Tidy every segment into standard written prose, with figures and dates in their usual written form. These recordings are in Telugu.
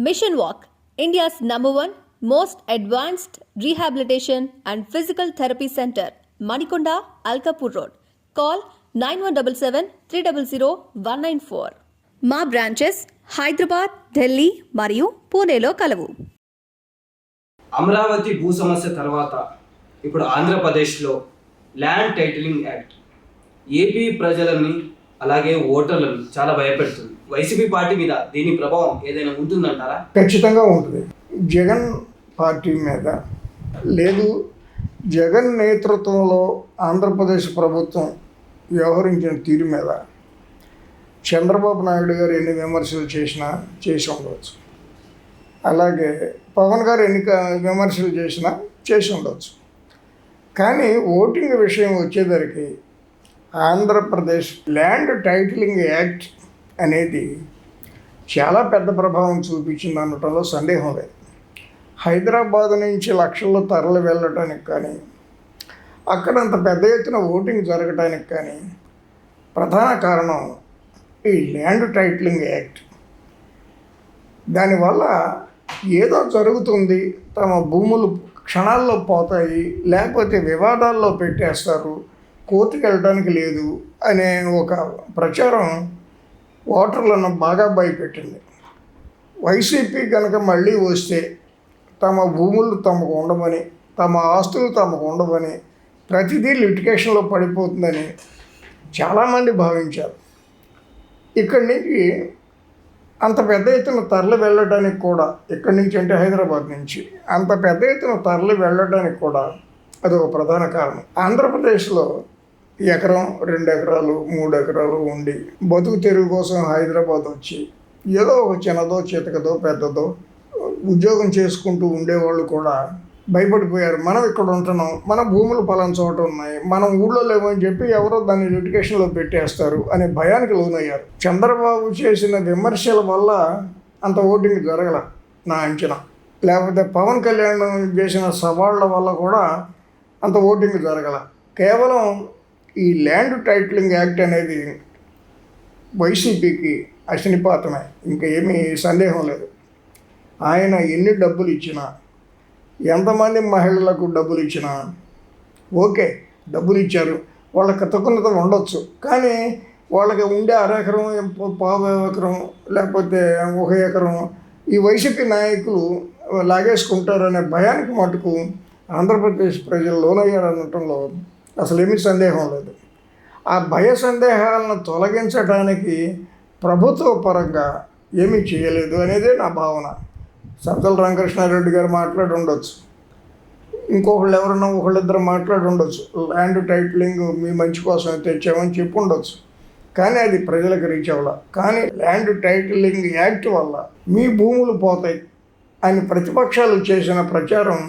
Mission Walk, India's #1 most advanced rehabilitation and physical therapy center, Manikonda, Alkapur Road. Call 9177 మా బ్రాంచెస్ హైదరాబాద్, ఢిల్లీ మరియు పూణేలో కలవు. అమరావతి భూ సమస్య తర్వాత ఇప్పుడు ఆంధ్రప్రదేశ్లో ల్యాండ్ టైటిలింగ్ యాక్ట్ ఏపీ ప్రజలని అలాగే ఓటర్లను చాలా భయపెడుతుంది. వైసీపీ పార్టీ మీద దీని ప్రభావం ఏదైనా ఉంటుందంటారా? ఖచ్చితంగా ఉంటుంది. జగన్ పార్టీ మీద లేదు, జగన్ నేతృత్వంలో ఆంధ్రప్రదేశ్ ప్రభుత్వం వ్యవహరించిన తీరు మీద చంద్రబాబు నాయుడు గారు ఎన్ని విమర్శలు చేసినా చేసి ఉండవచ్చు, అలాగే పవన్ గారు ఎన్ని విమర్శలు చేసినా చేసి ఉండవచ్చు. కానీ ఓటింగ్ విషయం వచ్చేసరికి ఆంధ్రప్రదేశ్ ల్యాండ్ టైటిలింగ్ యాక్ట్ అనేది చాలా పెద్ద ప్రభావం చూపించింది అనటంలో సందేహం లేదు. హైదరాబాద్ నుంచి లక్షల్లో తరలి వెళ్ళటానికి కానీ, అక్కడంత పెద్ద ఎత్తున ఓటింగ్ జరగటానికి కానీ ప్రధాన కారణం ఈ ల్యాండ్ టైటిలింగ్ యాక్ట్. దానివల్ల ఏదో జరుగుతుంది, తమ భూములు క్షణాల్లో పోతాయి, లేకపోతే వివాదాల్లో పెట్టేస్తారు, కోర్టుకు వెళ్ళడానికి లేదు అనే ఒక ప్రచారం ఓటర్లను బాగా భయపెట్టింది. వైసీపీ కనుక మళ్ళీ వస్తే తమ భూములు తమకు ఉండవని, తమ ఆస్తులు తమకు ఉండవని, ప్రతిదీ లిటిగేషన్లో పడిపోతుందని చాలామంది భావించారు. ఇక్కడి నుంచి అంత పెద్ద ఎత్తున తరలి వెళ్ళడానికి కూడా, ఇక్కడి నుంచి అంటే హైదరాబాద్ నుంచి అంత పెద్ద ఎత్తున తరలి వెళ్ళడానికి కూడా అదొక ప్రధాన కారణం. ఆంధ్రప్రదేశ్లో ఎకరం, 2 ఎకరాలు, 3 ఎకరాలు ఉండి బతుకు తెరువు కోసం హైదరాబాద్ వచ్చి ఏదో ఒక చిన్నదో చితకదో పెద్దదో ఉద్యోగం చేసుకుంటూ ఉండేవాళ్ళు కూడా భయపడిపోయారు. మనం ఇక్కడ ఉంటున్నాం, మన భూములు పలానా చోట ఉన్నాయి, మనం ఊళ్ళో లేవని చెప్పి ఎవరో దాన్ని లిటిగేషన్లో పెట్టేస్తారు అనే భయానికి లోనయ్యారు. చంద్రబాబు చేసిన విమర్శల వల్ల అంత ఓటింగ్ జరగల నా అంచనా, లేకపోతే పవన్ కళ్యాణ్ చేసిన సవాళ్ళ వల్ల కూడా అంత ఓటింగ్ జరగల. కేవలం ఈ ల్యాండ్ టైటిలింగ్ యాక్ట్ అనేది వైసీపీకి అశనిపాతమే, ఇంకా ఏమీ సందేహం లేదు. ఆయన ఎన్ని డబ్బులు ఇచ్చినా, ఎంతమంది మహిళలకు డబ్బులు ఇచ్చినా ఓకే, డబ్బులు ఇచ్చారు, వాళ్ళ కృతజ్ఞత ఉండొచ్చు. కానీ వాళ్ళకి ఉండే 1/2 ఎకరం, 1/4 ఎకరం, లేకపోతే 1 ఎకరం ఈ వైసీపీ నాయకులు లాగేసుకుంటారనే భయానికి మటుకు ఆంధ్రప్రదేశ్ ప్రజలు లోనయ్యారనటంలో అసలు ఏమీ సందేహం లేదు. ఆ భయ సందేహాలను తొలగించడానికి ప్రభుత్వ పరంగా ఏమీ చేయలేదు అనేదే నా భావన. సజ్జల రామకృష్ణారెడ్డి గారు మాట్లాడి ఉండొచ్చు, ఇంకొకళ్ళు ఎవరన్నా ఒకళ్ళిద్దరు మాట్లాడి ఉండొచ్చు, ల్యాండ్ టైటిలింగ్ మీ మంచి కోసం తెచ్చామని చెప్పి ఉండొచ్చు, కానీ అది ప్రజలకు రీచ్ అవ్వాల. కానీ ల్యాండ్ టైటిలింగ్ యాక్ట్ వల్ల మీ భూములు పోతాయి అని ప్రతిపక్షాలు చేసిన ప్రచారం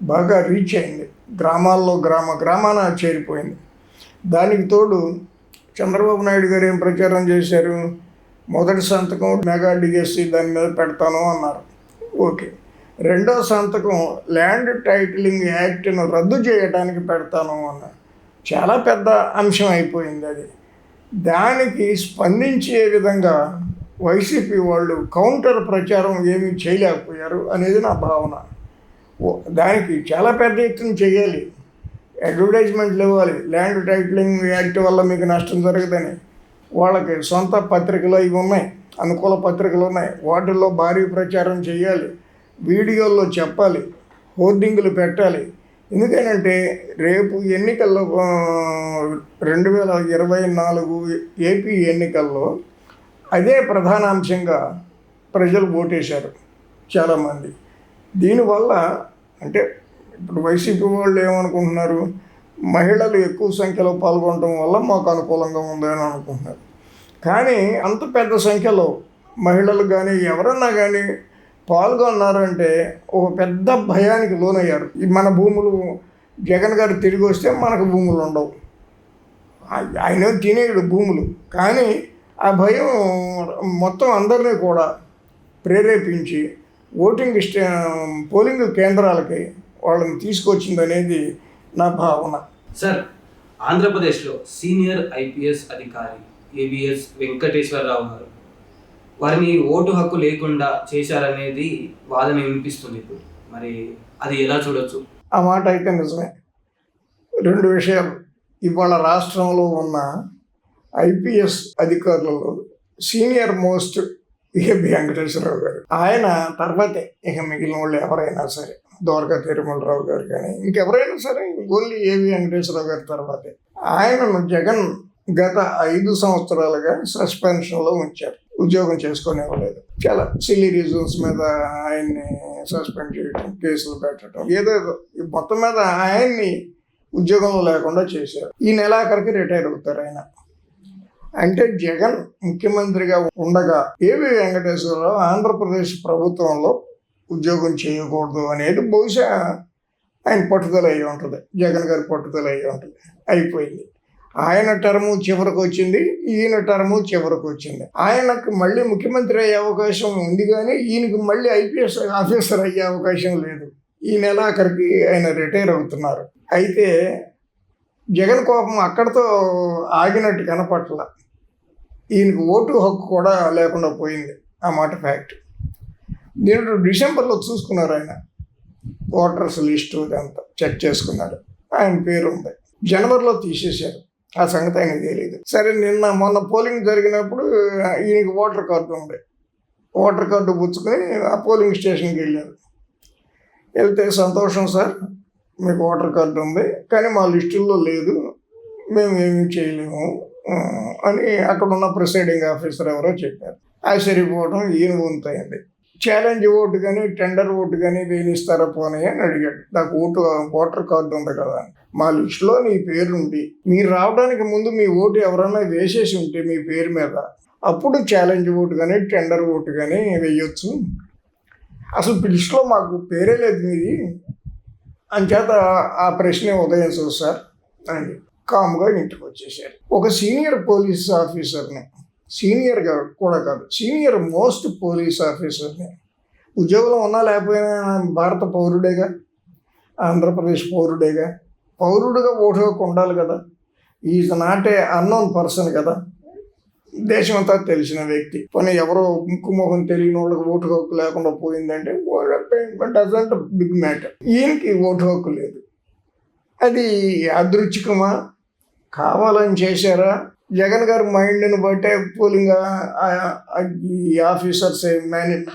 బాగా రీచ్ అయింది, గ్రామాల్లో గ్రామాన చేరిపోయింది. దానికి తోడు చంద్రబాబు నాయుడు గారు ఏం ప్రచారం చేశారు, మొదటి సంతకం మెగా డిఎస్సి దాని మీద పెడతాను అన్నారు. ఓకే, రెండో సంతకం ల్యాండ్ టైటిలింగ్ యాక్ట్ను రద్దు చేయడానికి పెడతాను అన్నారు. చాలా పెద్ద అంశం అయిపోయింది అది. దానికి స్పందించే విధంగా వైసీపీ వాళ్ళు కౌంటర్ ప్రచారం ఏమీ చేయలేకపోయారు అనేది నా భావన. దానికి చాలా పెద్ద ఎత్తున చేయాలి, అడ్వర్టైజ్మెంట్లు ఇవ్వాలి. ల్యాండ్ టైటిలింగ్ యాక్ట్ వల్ల మీకు నష్టం జరగదని వాళ్ళకి సొంత పత్రికలు ఇవి ఉన్నాయి, అనుకూల పత్రికలు ఉన్నాయి, వాటిల్లో భారీ ప్రచారం చేయాలి, వీడియోల్లో చెప్పాలి, హోర్డింగులు పెట్టాలి. ఎందుకనంటే రేపు ఎన్నికల్లో 2024 ఏపీ ఎన్నికల్లో అదే ప్రధాన అంశంగా ప్రజలు ఓటేశారు చాలామంది. దీనివల్ల అంటే ఇప్పుడు వైసీపీ వాళ్ళు ఏమనుకుంటున్నారు, మహిళలు ఎక్కువ సంఖ్యలో పాల్గొనడం వల్ల మాకు అనుకూలంగా ఉందని అనుకుంటున్నారు. కానీ అంత పెద్ద సంఖ్యలో మహిళలు కానీ ఎవరన్నా కానీ పాల్గొన్నారంటే ఒక పెద్ద భయానికి లోనయ్యారు. మన భూములు జగన్ గారు తిరిగి వస్తే మనకు భూములు ఉండవు, ఆయన తినేడు భూములు. కానీ ఆ భయం మొత్తం అందరినీ కూడా ప్రేరేపించి పోలింగ్ కేంద్రాలకి వాళ్ళని తీసుకొచ్చిందనేది నా భావన. సార్, ఆంధ్రప్రదేశ్లో సీనియర్ ఐపీఎస్ అధికారి ఏబిఎస్ వెంకటేశ్వరరావు గారు వారిని ఓటు హక్కు లేకుండా చేశారనేది వాదన వినిపిస్తుంది ఇప్పుడు. మరి అది ఎలా చూడొచ్చు? ఆ మాట అయితే నిజమే. రెండు విషయాలు. ఇవాళ రాష్ట్రంలో ఉన్న ఐపీఎస్ అధికారులలో సీనియర్ మోస్ట్ ఏబి వెంకటేశ్వరరావు గారు. ఆయన తర్వాతే ఇక మిగిలిన వాళ్ళు ఎవరైనా సరే, ద్వారకా తిరుమలరావు గారు కానీ ఇంకెవరైనా సరే, ఓన్లీ ఏబి వెంకటేశ్వరరావు గారి తర్వాతే. ఆయనను జగన్ గత 5 సంవత్సరాలుగా సస్పెన్షన్లో ఉంచారు. ఉద్యోగం చేసుకునేవ్వలేదు. చాలా సిల్లీ రీజన్స్ మీద ఆయన్ని సస్పెండ్ చేయడం, కేసులు పెట్టడం, ఏదేదో మొత్తం మీద ఆయన్ని ఉద్యోగంలో లేకుండా చేశారు. ఈ నెలాఖరికి రిటైర్ అవుతారు ఆయన. అంటే జగన్ ముఖ్యమంత్రిగా ఉండగా ఏబి వెంకటేశ్వరరావు ఆంధ్రప్రదేశ్ ప్రభుత్వంలో ఉద్యోగం చేయకూడదు అనేది బహుశా ఆయన పట్టుదల అయ్యి ఉంటుంది, జగన్ గారి పట్టుదల అయ్యి ఉంటుంది. అయిపోయింది. ఆయన టర్ము చివరికి వచ్చింది, ఈయన టర్ము చివరికి వచ్చింది. ఆయనకు మళ్ళీ ముఖ్యమంత్రి అయ్యే అవకాశం ఉంది, కానీ ఈయనకి మళ్ళీ ఐపీఎస్ ఆఫీసర్ అయ్యే అవకాశం లేదు. ఈ నెలాఖరికి ఆయన రిటైర్ అవుతున్నారు. అయితే జగన్ కోపం అక్కడితో ఆగినట్టు కనపట్ల. ఈయనకు ఓటు హక్కు కూడా లేకుండా పోయింది. ఆ మాట ఫ్యాక్ట్. దీంట్లో డిసెంబర్లో చూసుకున్నారు ఆయన ఓటర్స్ లిస్టు ఇదంతా చెక్ చేసుకున్నాడు. ఆయన పేరు ఉంది. జనవరిలో తీసేశారు. ఆ సంగతి ఆయనకు తెలియదు. సరే, మొన్న పోలింగ్ జరిగినప్పుడు ఈయనకి ఓటర్ కార్డు ఉంది. ఓటర్ కార్డు పుచ్చుకొని ఆ పోలింగ్ స్టేషన్కి వెళ్ళారు. వెళ్తే, సంతోషం సార్, మీకు ఓటర్ కార్డు ఉంది, కానీ మా లిస్టుల్లో లేదు, మేము ఏమీ చేయలేము అని అక్కడ ఉన్న ప్రిసైడింగ్ ఆఫీసర్ ఎవరో చెప్పారు. ఆశ్చర్యపోవడం ఈయన వంతైంది. ఛాలెంజ్ ఓటు కానీ టెండర్ ఓటు కానీ దేని ఇస్తారా పోనీ అని అడిగాడు. నాకు ఓటర్ కార్డు ఉంది కదా, మా లిస్టులో నీ పేరుండి మీరు రావడానికి ముందు మీ ఓటు ఎవరైనా వేసేసి ఉంటే మీ పేరు మీద, అప్పుడు ఛాలెంజ్ ఓటు కానీ టెండర్ ఓటు కానీ వేయొచ్చు. అసలు లిస్టులో మాకు పేరే లేదు మీది, అంచేత ఆ ప్రశ్నే ఉదయించదు సార్ అని కామ్గా ఇంటికి వచ్చేసారు. ఒక సీనియర్ పోలీస్ ఆఫీసర్ని, సీనియర్గా కూడా కాదు, సీనియర్ మోస్ట్ పోలీస్ ఆఫీసర్ని, ఉద్యోగంలో ఉన్నా లేకపోయినా భారత పౌరుడేగా, ఆంధ్రప్రదేశ్ పౌరుడేగా, పౌరుడుగా ఓటు హక్కు ఉండాలి కదా. Is not a unknown person కదా, దేశమంతా తెలిసిన వ్యక్తి. పోనీ ఎవరో ముక్కుమోహం తెలియని వాళ్ళకి ఓటు హక్కు లేకుండా పోయిందంటే డజంట్ బిగ్ మ్యాటర్. ఈయనకి ఓటు హక్కు లేదు. అది అదృచ్ఛికమా, కావాలని చేశారా, జగన్ గారి మైండ్ని బట్టే పోలింగ్ ఈ ఆఫీసర్స్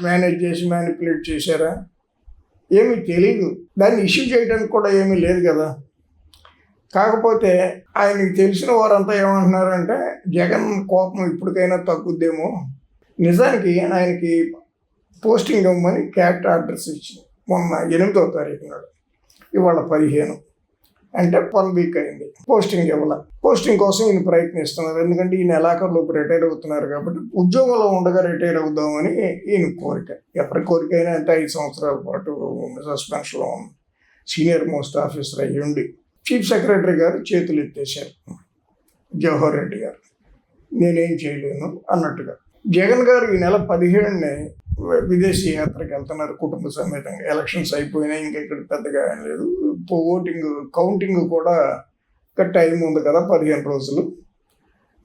మేనేజ్ చేసి మ్యానిపులేట్ చేశారా, ఏమీ తెలీదు. దాన్ని ఇష్యూ చేయడానికి కూడా ఏమీ లేదు కదా. కాకపోతే ఆయనకి తెలిసిన వారంతా ఏమంటున్నారంటే, జగన్ కోపం ఇప్పటికైనా తగ్గుద్దేమో. నిజానికి ఆయనకి పోస్టింగ్ ఇవ్వమని క్యాట్ ఆర్డర్స్ ఇచ్చింది మొన్న 8వ తారీఖు నాడు. ఇవాళ 15, అంటే 1 వీక్ అయింది. పోస్టింగ్ ఇవ్వాల. పోస్టింగ్ కోసం ఈయన ప్రయత్నిస్తున్నారు. ఎందుకంటే ఈ నెలాఖరులోపు రిటైర్ అవుతున్నారు కాబట్టి ఉద్యోగంలో ఉండగా రిటైర్ అవుదామని ఈయన కోరిక. ఎవరి కోరిక అయినా అంటే 5 సంవత్సరాల పాటు సస్పెన్షన్లో ఉంది. సీనియర్ మోస్ట్ ఆఫీసర్ అయ్యుండి చీఫ్ సెక్రటరీ గారు చేతులు ఎత్తేశారు, జవహర్ రెడ్డి గారు, నేనేం చేయలేను అన్నట్టుగా. జగన్ గారు ఈ నెల 17ని విదేశీ యాత్రకు వెళ్తున్నారు కుటుంబ సమేతంగా. ఎలక్షన్స్ అయిపోయినాయి, ఇంకా ఇక్కడ పెద్దగా లేదు. కౌంటింగ్ కూడా ఇంకా టైం ఉంది కదా, 15 రోజులు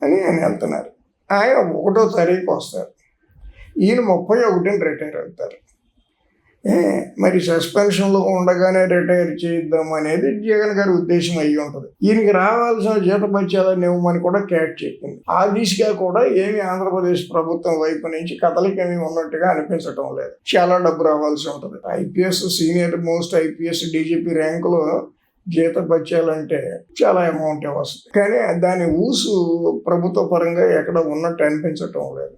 అని ఆయన వెళ్తున్నారు. ఆయన 1వ తారీఖు వస్తారు. ఈయన 31ని రిటైర్ అవుతారు. మరి సస్పెన్షన్లో ఉండగానే రిటైర్ చేద్దాం అనేది జగన్ గారి ఉద్దేశం అయ్యి ఉంటుంది. ఈయనకి రావాల్సిన జీతభత్యాలను ఇవ్వమని కూడా క్యాట్ చెప్పింది. ఆ దిశగా కూడా ఏమి ఆంధ్రప్రదేశ్ ప్రభుత్వం వైపు నుంచి కదలికేమీ ఉన్నట్టుగా అనిపించటం లేదు. చాలా డబ్బు రావాల్సి ఉంటుంది. IPS, senior most IPS, DGP ర్యాంకులో జీతభత్యాలంటే చాలా అమౌంట్ వస్తుంది, కానీ దాని ఊసు ప్రభుత్వ పరంగా ఎక్కడ ఉన్నట్టు అనిపించటం లేదు.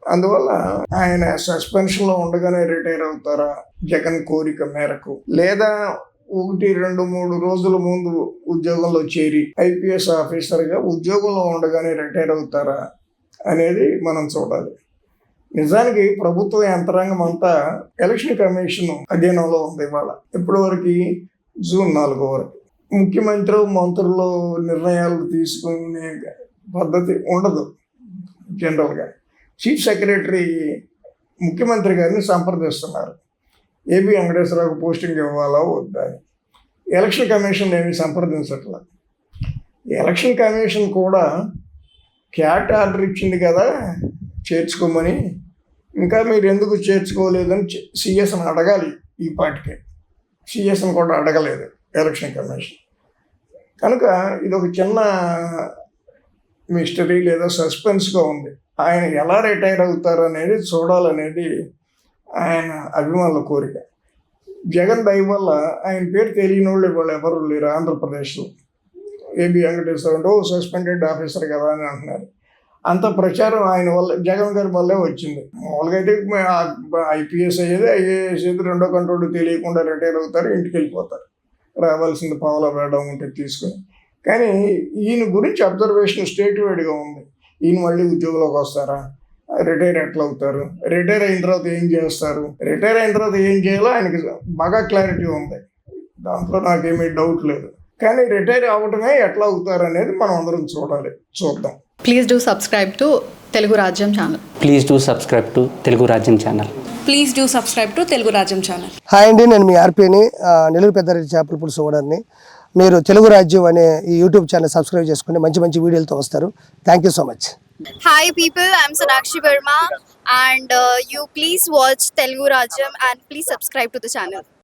అందువల్ల ఆయన సస్పెన్షన్లో ఉండగానే రిటైర్ అవుతారా జగన్ కోరిక మేరకు, లేదా 1, 2, 3 రోజుల ముందు ఉద్యోగంలో చేరి ఐపీఎస్ ఆఫీసర్గా ఉద్యోగంలో ఉండగానే రిటైర్ అవుతారా అనేది మనం చూడాలి. నిజానికి ప్రభుత్వ యంత్రాంగం అంతా ఎలక్షన్ కమిషన్ అధీనంలో ఉంది. ఇవాళ ఇప్పటివరకు జూన్ 4 వరకు ముఖ్యమంత్రి మంత్రులు నిర్ణయాలు తీసుకునే పద్ధతి ఉండదు. జనరల్గా చీఫ్ సెక్రటరీ ముఖ్యమంత్రి గారిని సంప్రదిస్తున్నారు, ఏబి వెంకటేశ్వరరావుకు పోస్టింగ్ ఇవ్వాలా వద్దా అని. ఎలక్షన్ కమిషన్ ఏమీ సంప్రదించట్ల. ఎలక్షన్ కమిషన్ కూడా క్యాట్ ఆర్డర్ ఇచ్చింది కదా, చేర్చుకోమని, ఇంకా మీరు ఎందుకు చేర్చుకోలేదని సిఎస్ని అడగాలి. ఈ పాటికే సిఎస్ని కూడా అడగలేదు ఎలక్షన్ కమిషన్. కనుక ఇది ఒక చిన్న మిస్టరీ లేదా సస్పెన్స్గా ఉంది. ఆయన ఎలా రిటైర్ అవుతారు అనేది చూడాలనేది ఆయన అభిమానుల కోరిక. జగన్ దయ వల్ల ఆయన పేరు తెలియని వాళ్ళు ఇవాళ ఎవరు లేరు ఆంధ్రప్రదేశ్లో. ఏబి వెంకటేశ్వర అంటే సస్పెండెడ్ ఆఫీసర్ కదా అని అంటున్నారు. అంత ప్రచారం ఆయన వల్ల, జగన్ గారి వల్లే వచ్చింది. మామూలుగా అయితే ఐపీఎస్ అయ్యేది, ఐఏఎస్ అయ్యేది, రెండో కంట్రోల్ తెలియకుండా రిటైర్ అవుతారు, ఇంటికి వెళ్ళిపోతారు. రావాల్సింది పావులా వేయడం ఉంటే తీసుకుని. కానీ ఈయన గురించి అబ్జర్వేషన్ స్టేట్ వైడ్గా ఉంది. ఈయన మళ్ళీ ఉద్యోగంలోకి వస్తారా, రిటైర్ ఎట్లా అవుతారు, రిటైర్ అయిన తర్వాత ఏం చేస్తారు, రిటైర్ అయిన తర్వాత ఏం చేయాలో ఆయనకి బాగా క్లారిటీ ఉంది. దాంట్లో నాకేమీ డౌట్ లేదు. కానీ రిటైర్ అవ్వటమే ఎట్లా అవుతారు అనేది మనం అందరం చూద్దాం. Please do subscribe to Telugu Rajyam channel. Please do subscribe to Telugu Rajyam channel. Please do subscribe to Telugu రాజ్యం ఛానల్. హాయ్ అండి, నేను మీ ఆర్పీని, నెల్లూరు పెద్దారెడ్డి చేపల పులుసు ఓనర్ని. మీరు తెలుగు రాజ్యం అనే ఈ యూట్యూబ్ ఛానల్ సబ్స్క్రైబ్ చేసుకుని మంచి మంచి వీడియోలతో వస్తారు. Thank you so much. Hi people, I'm Sonakshi Verma and you please watch Telugu Rajyam and please subscribe to the channel.